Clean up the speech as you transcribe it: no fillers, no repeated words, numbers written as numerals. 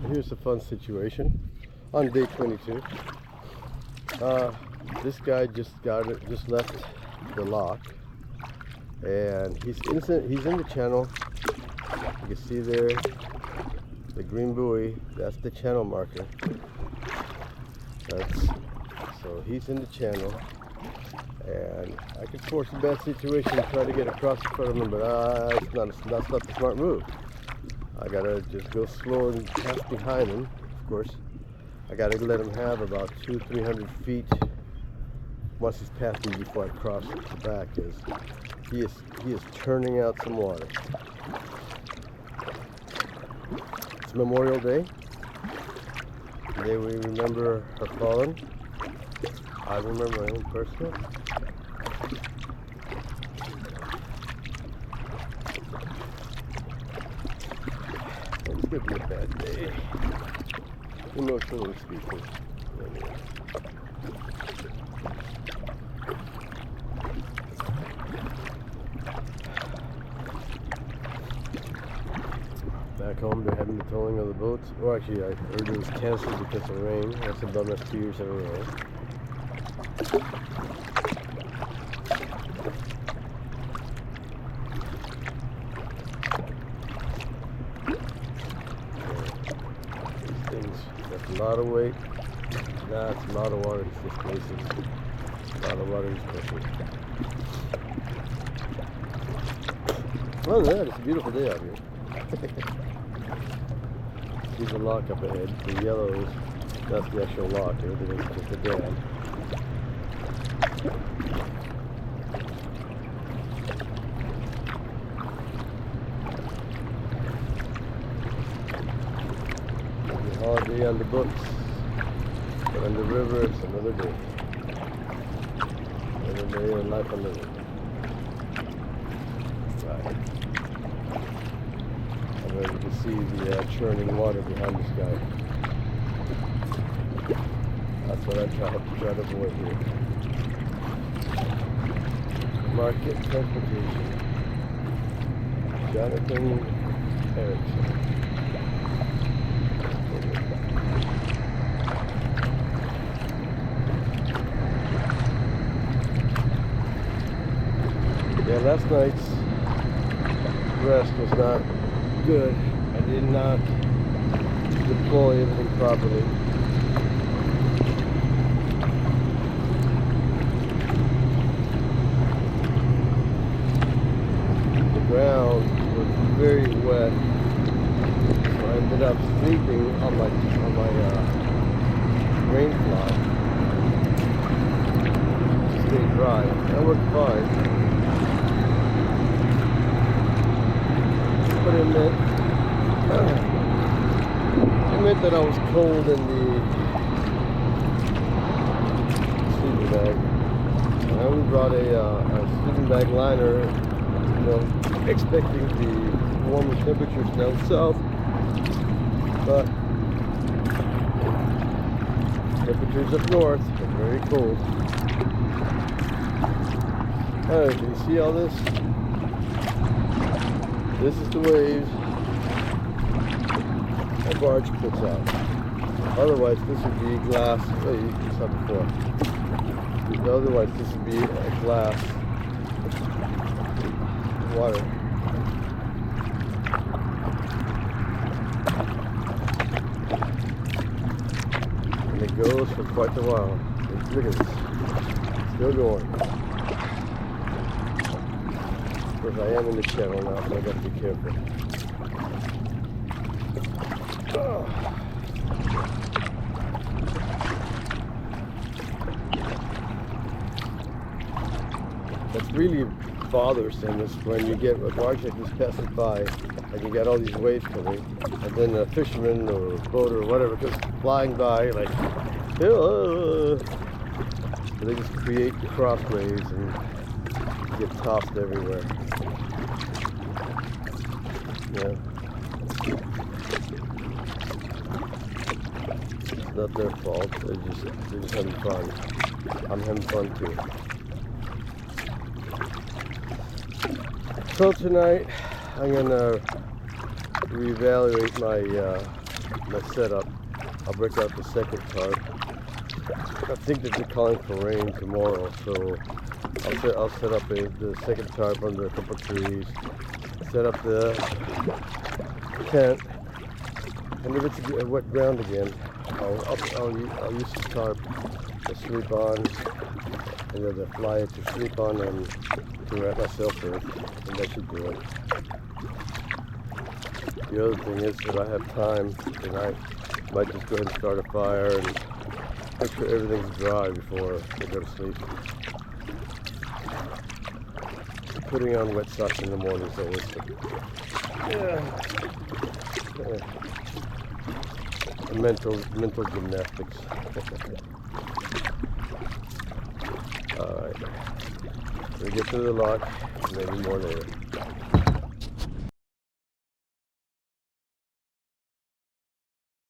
here's a fun situation on day 22. This guy just left the lock, and he's in the channel. You can see there the green buoy. That's the channel marker. So he's in the channel, and I could force a bad situation and try to get across in front of him, but that's not the smart move. I gotta just go slow and pass behind him. Of course, I gotta let him have about 200-300 feet once he's past me before I cross the back, because he is churning out some water. It's Memorial Day. Today we remember our fallen. I remember my own personal. It's gonna be a bad day, emotionally speaking. Back home, they're having the towing of the boats. Well, actually, I heard it was canceled because of rain. That's been done that 2 years in a row. These things, that's a lot of weight. That's a lot of water. It's just basic. A lot of water is pushing. Other than that, it's a beautiful day out here. There's a lock up ahead. The yellows, that's the actual lock. Everything is just a dam. A holiday on the books, but on the river it's another day. Another day of life on the river. Right. You can see the churning water behind this guy. That's what I try to avoid here. Market transportation. Jonathan Erickson. Yeah, last night's rest was not good. I did not deploy everything properly. The ground was very wet, so I ended up sleeping on my rain fly to stay dry. That worked fine. But it meant that I was cold in the sleeping bag. I only brought a sleeping bag liner, expecting the warmer temperatures down south, but temperatures up north are very cold. Alright, can you see all this? This is the waves a barge puts out. Otherwise, this would be glass. Oh, you saw before. Otherwise, this would be a glass water. And it goes for quite a while. Look at this. Still going. Of course, I am in the channel now, so I got to be careful. What's really bothersome is when you get a barge like this passing by, and you got all these waves coming, and then a fisherman or a boat or whatever goes flying by, like, they just create cross waves and get tossed everywhere. Yeah. It's not their fault. They're just having fun. I'm having fun too. So tonight I'm gonna reevaluate my my setup. I'll break out the second tarp. I think that they're calling for rain tomorrow, so I'll set up the second tarp under a couple of trees, set up the tent, and if it's wet ground again, I'll use the tarp to sleep on, and then the fly to sleep on and to wrap myself in, and that should do it. The other thing is that I have time tonight. Might just go ahead and start a fire and make sure everything's dry before I go to sleep. Putting on wet socks in the morning is always mental gymnastics. Alright, we get to the lodge, maybe more later.